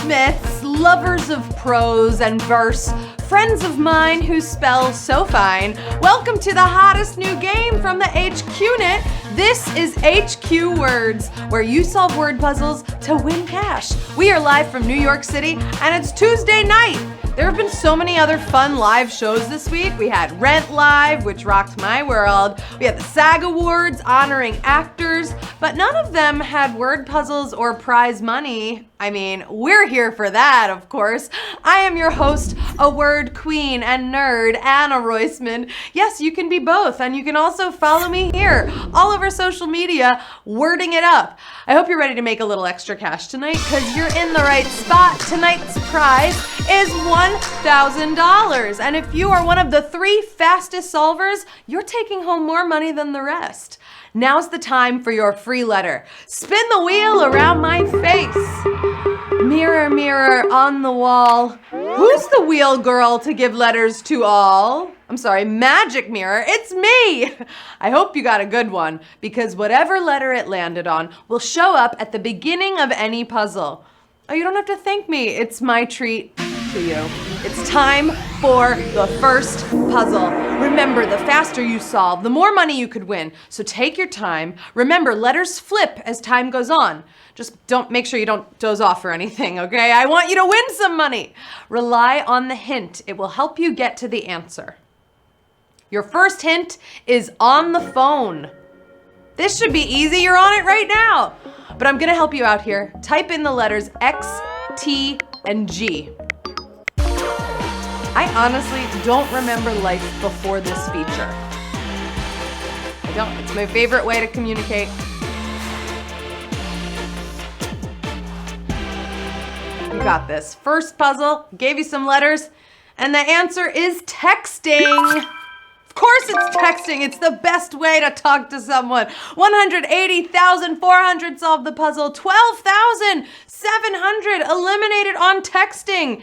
wordsmiths, lovers of prose and verse, friends of mine who spell so fine, welcome to the hottest new game from the HQNet. This is HQ Words, where you solve word puzzles to win cash. We are live from New York City, and it's Tuesday night. There have been so many other fun live shows this week. We had Rent Live, which rocked my world. We had the SAG Awards honoring actors, but none of them had word puzzles or prize money. I mean, we're here for that, of course. I am your host, a word queen and nerd, Anna Roisman. Yes, you can be both, and you can also follow me here, all over social media, wording it up. I hope you're ready to make a little extra cash tonight, because you're in the right spot. Tonight's prize is $1,000, and if you are one of the 3 fastest solvers, you're taking home more money than the rest. Now's the time for your free letter. Spin the wheel around my face. Mirror, mirror on the wall, who's the wheel girl to give letters to all? I'm sorry, magic mirror, it's me! I hope you got a good one, because whatever letter it landed on will show up at the beginning of any puzzle. Oh, you don't have to thank me, it's my treat to you. It's time for the first puzzle. Remember, the faster you solve, the more money you could win. So take your time. Remember, letters flip as time goes on. Just make sure you don't doze off or anything, okay? I want you to win some money. Rely on the hint. It will help you get to the answer. Your first hint is on the phone. This should be easy. You're on it right now. But I'm gonna help you out here. Type in the letters X, T, and G. I honestly don't remember life before this feature. I don't. It's my favorite way to communicate. You got this. First puzzle, gave you some letters, and the answer is texting. Of course it's texting. It's the best way to talk to someone. 180,400 solved the puzzle. 12,700 eliminated on texting.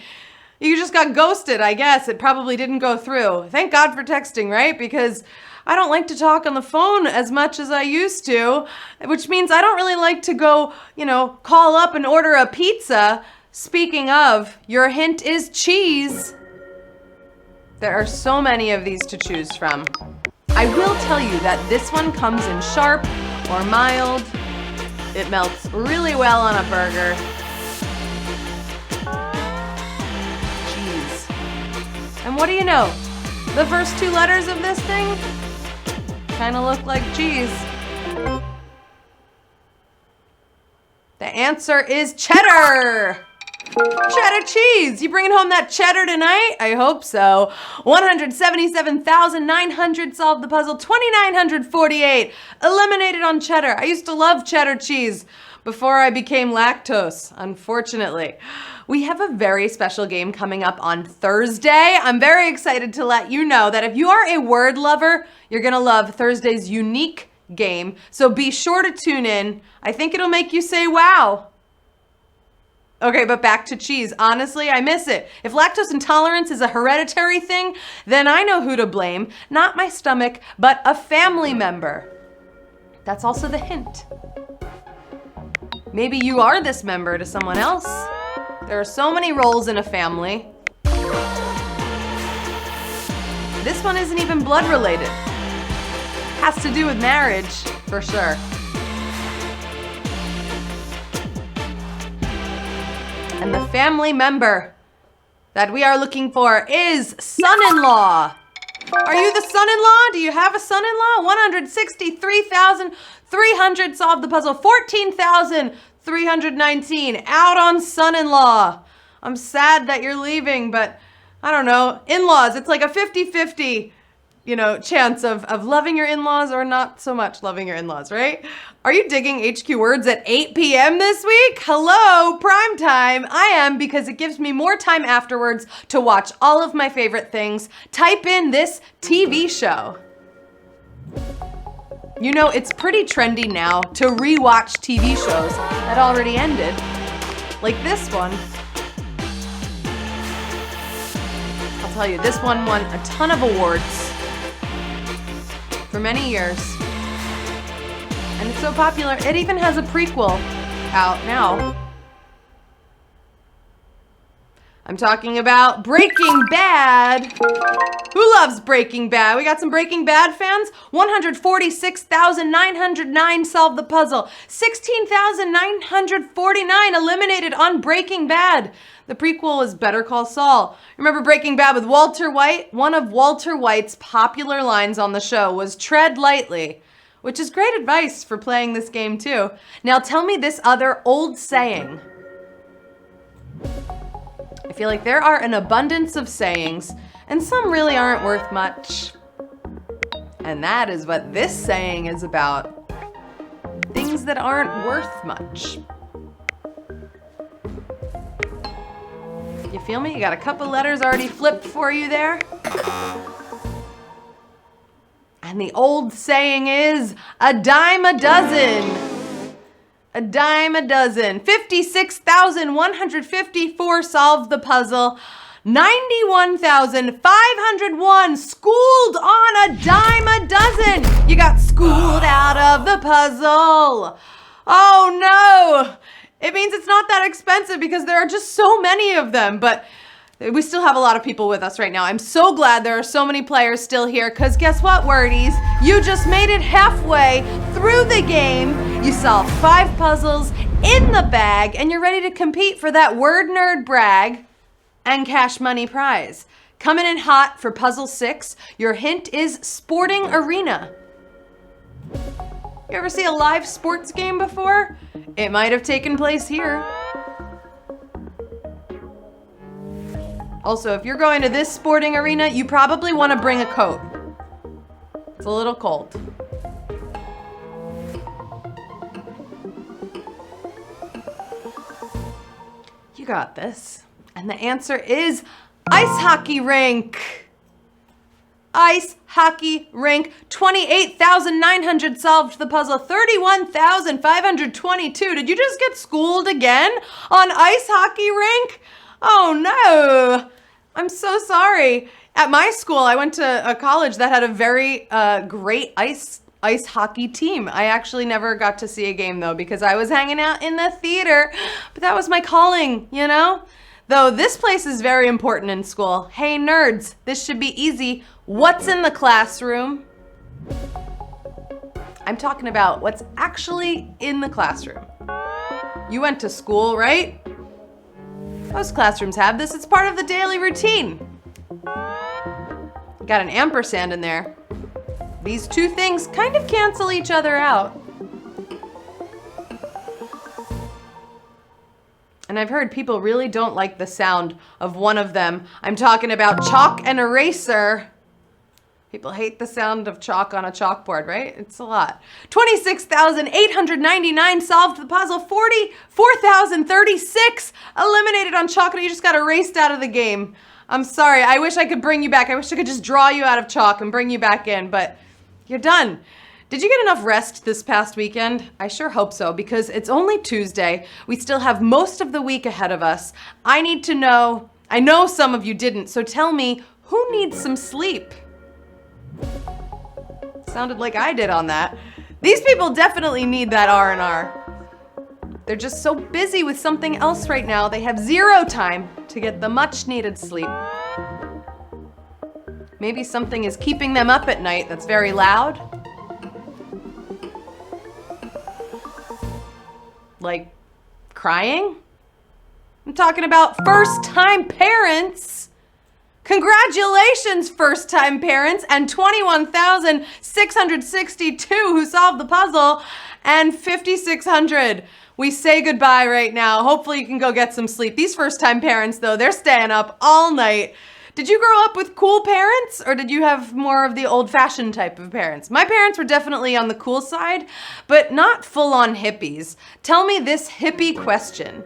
You just got ghosted, I guess. It probably didn't go through. Thank God for texting, right? Because I don't like to talk on the phone as much as I used to, which means I don't really like to go, call up and order a pizza. Speaking of, your hint is cheese. There are so many of these to choose from. I will tell you that this one comes in sharp or mild. It melts really well on a burger. And what do you know? The first 2 letters of this thing kind of look like cheese. The answer is cheddar. Cheddar cheese. You bringing home that cheddar tonight? I hope so. 177,900 solved the puzzle. 2,948 eliminated on cheddar. I used to love cheddar cheese before I became lactose, unfortunately. We have a very special game coming up on Thursday. I'm very excited to let you know that if you are a word lover, you're gonna love Thursday's unique game. So be sure to tune in. I think it'll make you say, wow. Okay, but back to cheese. Honestly, I miss it. If lactose intolerance is a hereditary thing, then I know who to blame. Not my stomach, but a family member. That's also the hint. Maybe you are this member to someone else. There are so many roles in a family. This one isn't even blood related. Has to do with marriage, for sure. And the family member that we are looking for is son-in-law. Are you the son-in-law? Do you have a son-in-law? 163,300 solved the puzzle. 14,319 out on son-in-law. I'm sad that you're leaving, but I don't know. In-laws, it's like a 50-50, chance of loving your in-laws or not so much loving your in-laws, right? Are you digging HQ Words at 8 p.m. this week? Hello, prime time. I am, because it gives me more time afterwards to watch all of my favorite things. Type in this TV show. It's pretty trendy now to rewatch TV shows that already ended, like this one. I'll tell you, this one won a ton of awards for many years. And it's so popular, it even has a prequel out now. I'm talking about Breaking Bad. Who loves Breaking Bad? We got some Breaking Bad fans? 146,909 solved the puzzle. 16,949 eliminated on Breaking Bad. The prequel was Better Call Saul. Remember Breaking Bad with Walter White? One of Walter White's popular lines on the show was tread lightly, which is great advice for playing this game too. Now tell me this other old saying. I feel like there are an abundance of sayings, and some really aren't worth much. And that is what this saying is about. Things that aren't worth much. You feel me? You got a couple letters already flipped for you there. And the old saying is, a dime a dozen. A dime a dozen. 56,154 solved the puzzle. 91,501 schooled on a dime a dozen. You got schooled out of the puzzle. Oh no. It means it's not that expensive because there are just so many of them, but we still have a lot of people with us right now. I'm so glad there are so many players still here because guess what, wordies? You just made it halfway through the game. You solved 5 puzzles in the bag and you're ready to compete for that word nerd brag and cash money prize. Coming in hot for puzzle 6, your hint is sporting arena. You ever see a live sports game before? It might have taken place here. Also, if you're going to this sporting arena, you probably want to bring a coat. It's a little cold. You got this. And the answer is ice hockey rink. Ice hockey rink. 28,900 solved the puzzle. 31,522. Did you just get schooled again on ice hockey rink? Oh no. I'm so sorry. At my school, I went to a college that had a very great ice hockey team. I actually never got to see a game though because I was hanging out in the theater, but that was my calling, you know? Though this place is very important in school. Hey nerds, this should be easy. What's in the classroom? I'm talking about what's actually in the classroom. You went to school, right? Most classrooms have this. It's part of the daily routine. Got an ampersand in there. These two things kind of cancel each other out. And I've heard people really don't like the sound of one of them. I'm talking about chalk and eraser. People hate the sound of chalk on a chalkboard, right? It's a lot. 26,899 solved the puzzle. 44,036 eliminated on chalk, and you just got erased out of the game. I'm sorry. I wish I could bring you back. I wish I could just draw you out of chalk and bring you back in, but you're done. Did you get enough rest this past weekend? I sure hope so, because it's only Tuesday. We still have most of the week ahead of us. I need to know, I know some of you didn't, so tell me, who needs some sleep? Sounded like I did on that. These people definitely need that R&R. They're just so busy with something else right now. They have zero time to get the much needed sleep. Maybe something is keeping them up at night that's very loud. Like crying? I'm talking about first-time parents. Congratulations, first-time parents, and 21,662 who solved the puzzle, and 5,600. We say goodbye right now. Hopefully you can go get some sleep. These first-time parents, though, they're staying up all night. Did you grow up with cool parents, or did you have more of the old-fashioned type of parents? My parents were definitely on the cool side, but not full-on hippies. Tell me this hippie question.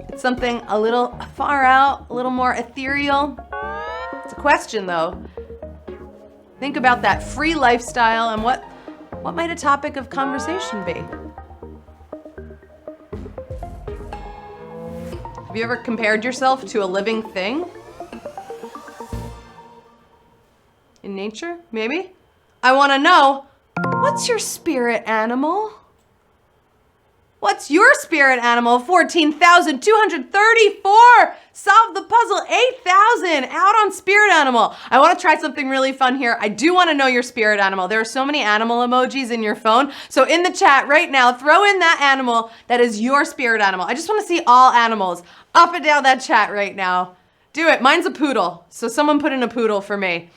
It's something a little far out, a little more ethereal. It's a question, though. Think about that free lifestyle and what might a topic of conversation be? Have you ever compared yourself to a living thing? In nature, maybe? I want to know, what's your spirit animal? What's your spirit animal? 14,234. Solve the puzzle. 8,000. Out on spirit animal. I want to try something really fun here. I do want to know your spirit animal. There are so many animal emojis in your phone. So in the chat right now, throw in that animal that is your spirit animal. I just want to see all animals up and down that chat right now. Do it. Mine's a poodle. So someone put in a poodle for me.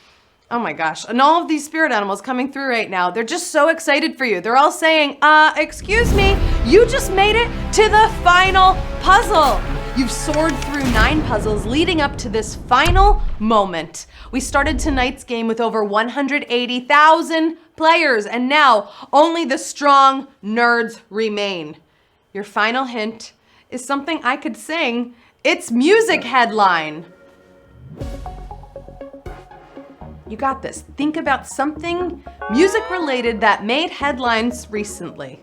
Oh my gosh. And all of these spirit animals coming through right now, they're just so excited for you. They're all saying, excuse me, you just made it to the final puzzle. You've soared through 9 puzzles leading up to this final moment. We started tonight's game with over 180,000 players, and now only the strong nerds remain. Your final hint is something I could sing. It's music headline. You got this. Think about something music related that made headlines recently.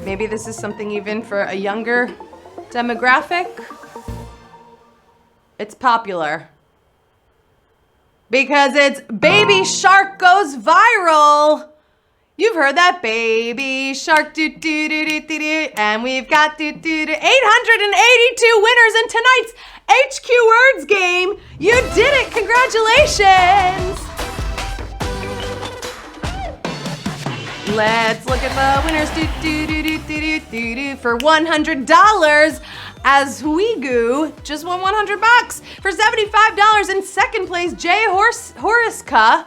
Maybe this is something even for a younger demographic. It's popular. Because it's Baby Shark Goes Viral. You've heard that, Baby Shark, do do do do do do, and we've got 882 winners in tonight's HQ Words game. You did it, congratulations. Let's look at the winners, do do do do do do do. For $100, as ZamanWHU just won $100. For $75, in second place, Jay Horiska.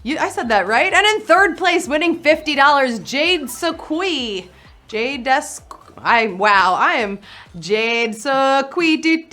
I said that right. And in third place, winning $50, Jade Sequi. I am Jade Sequi. You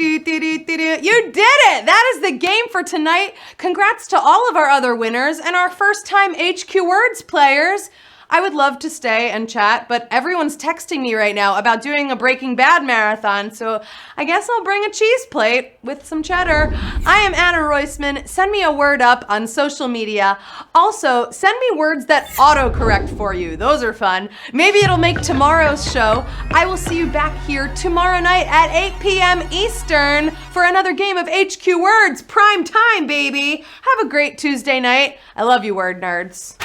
did it. That is the game for tonight. Congrats to all of our other winners and our first time HQ Words players. I would love to stay and chat, but everyone's texting me right now about doing a Breaking Bad marathon, so I guess I'll bring a cheese plate with some cheddar. I am Anna Roisman. Send me a word up on social media. Also, send me words that autocorrect for you. Those are fun. Maybe it'll make tomorrow's show. I will see you back here tomorrow night at 8 p.m. Eastern for another game of HQ Words. Prime time, baby. Have a great Tuesday night. I love you, word nerds.